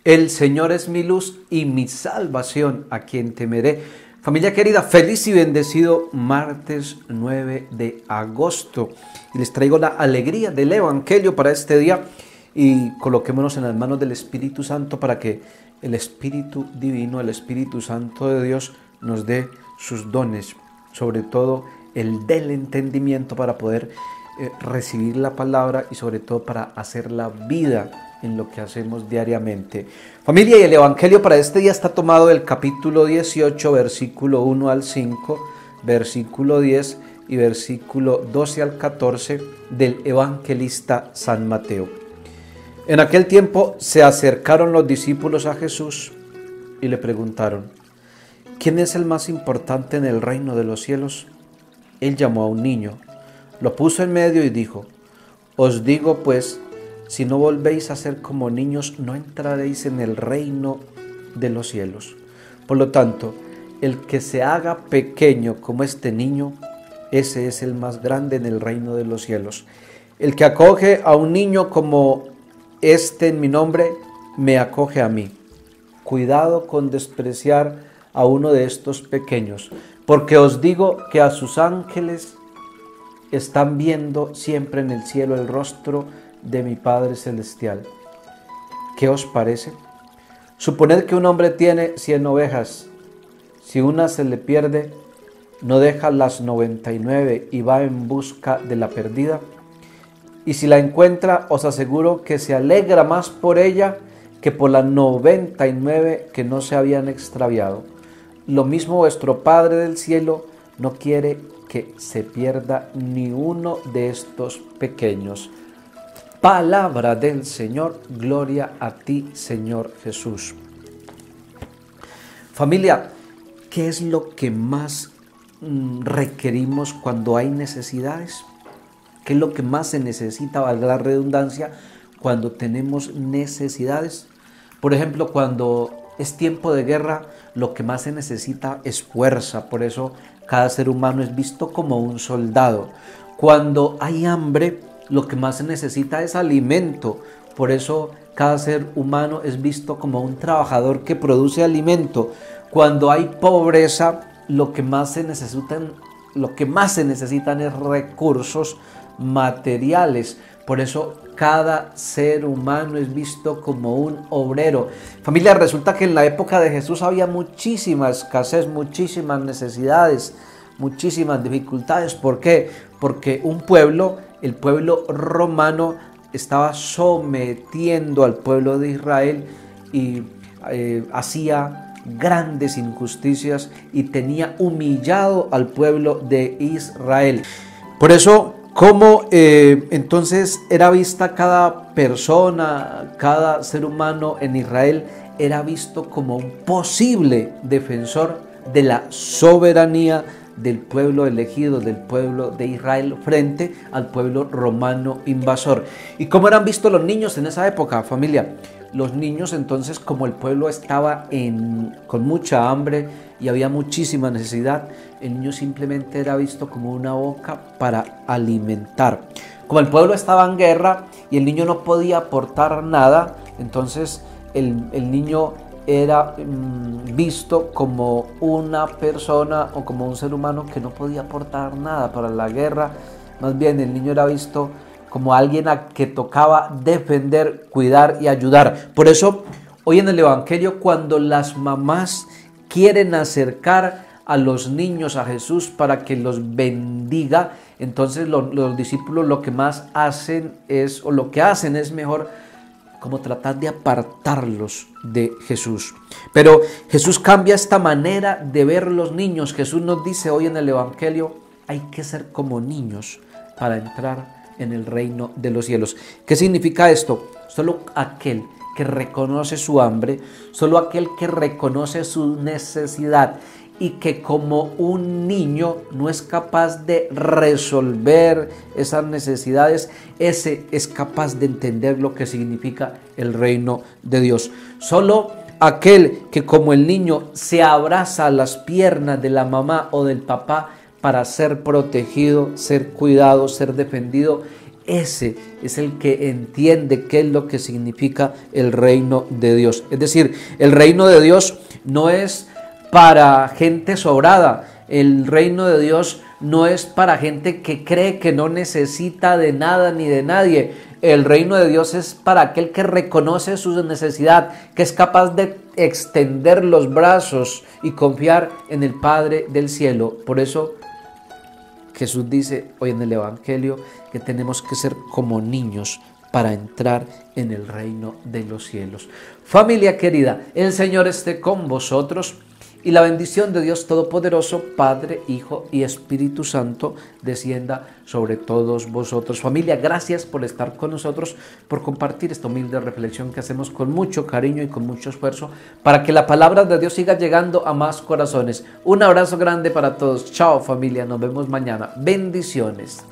El Señor es mi luz y mi salvación, ¿a quien temeré? Familia querida, feliz y bendecido martes 9 de agosto. Y les traigo la alegría del Evangelio para este día y coloquémonos en las manos del Espíritu Santo para que el Espíritu Divino, el Espíritu Santo de Dios nos dé sus dones, sobre todo el del entendimiento para poder recibir la palabra y sobre todo para hacer la vida en lo que hacemos diariamente. Familia, y el Evangelio para este día está tomado del capítulo 18, versículo 1 al 5, versículo 10 y versículo 12 al 14 del evangelista San Mateo. En aquel tiempo se acercaron los discípulos a Jesús y le preguntaron: ¿quién es el más importante en el reino de los cielos? Él llamó a un niño, lo puso en medio y dijo: os digo pues, si no volvéis a ser como niños, no entraréis en el reino de los cielos. Por lo tanto, el que se haga pequeño como este niño, ese es el más grande en el reino de los cielos. El que acoge a un niño como este en mi nombre, me acoge a mí. Cuidado con despreciar a uno de estos pequeños, porque os digo que a sus ángeles están viendo siempre en el cielo el rostro de mi Padre Celestial. ¿Qué os parece? Suponed que un hombre tiene 100 ovejas. Si una se le pierde, ¿no deja las 99 y va en busca de la perdida? Y si la encuentra, os aseguro que se alegra más por ella que por las 99 que no se habían extraviado. Lo mismo vuestro Padre del cielo no quiere que se pierda ni uno de estos pequeños. Palabra del Señor, gloria a ti, Señor Jesús. Familia, ¿qué es lo que más requerimos cuando hay necesidades? ¿Qué es lo que más se necesita, valga la redundancia, cuando tenemos necesidades? Por ejemplo, cuando es tiempo de guerra, lo que más se necesita es fuerza. Por eso cada ser humano es visto como un soldado. Cuando hay hambre, lo que más se necesita es alimento. Por eso cada ser humano es visto como un trabajador que produce alimento. Cuando hay pobreza, lo que más se necesitan es recursos materiales. Por eso cada ser humano es visto como un obrero. Familia, resulta que en la época de Jesús había muchísima escasez, muchísimas necesidades, muchísimas dificultades. ¿Por qué? Porque el pueblo romano estaba sometiendo al pueblo de Israel y hacía grandes injusticias y tenía humillado al pueblo de Israel. Por eso, ¿cómo entonces era vista cada persona, cada ser humano en Israel? Era visto como un posible defensor de la soberanía del pueblo elegido, del pueblo de Israel, frente al pueblo romano invasor. ¿Y cómo eran vistos los niños en esa época, familia? Los niños entonces, como el pueblo estaba con mucha hambre y había muchísima necesidad, el niño simplemente era visto como una boca para alimentar. Como el pueblo estaba en guerra y el niño no podía aportar nada, entonces el niño era visto como una persona o como un ser humano que no podía aportar nada para la guerra. Más bien, el niño era visto como alguien a que tocaba defender, cuidar y ayudar. Por eso, hoy en el Evangelio, cuando las mamás quieren acercar a los niños a Jesús para que los bendiga, entonces los discípulos lo que hacen es mejor como tratar de apartarlos de Jesús. Pero Jesús cambia esta manera de ver los niños. Jesús nos dice hoy en el Evangelio: hay que ser como niños para entrar en el reino de los cielos. ¿Qué significa esto? Solo aquel que reconoce su hambre, solo aquel que reconoce su necesidad y que como un niño no es capaz de resolver esas necesidades, ese es capaz de entender lo que significa el reino de Dios. Solo aquel que como el niño se abraza a las piernas de la mamá o del papá para ser protegido, ser cuidado, ser defendido, ese es el que entiende qué es lo que significa el reino de Dios. Es decir, el reino de Dios no es para gente sobrada, el reino de Dios no es para gente que cree que no necesita de nada ni de nadie. El reino de Dios es para aquel que reconoce su necesidad, que es capaz de extender los brazos y confiar en el Padre del cielo. Por eso Jesús dice hoy en el Evangelio que tenemos que ser como niños para entrar en el reino de los cielos. Familia querida, el Señor esté con vosotros y la bendición de Dios Todopoderoso, Padre, Hijo y Espíritu Santo, descienda sobre todos vosotros. Familia, gracias por estar con nosotros, por compartir esta humilde reflexión que hacemos con mucho cariño y con mucho esfuerzo para que la palabra de Dios siga llegando a más corazones. Un abrazo grande para todos. Chao familia, nos vemos mañana. Bendiciones.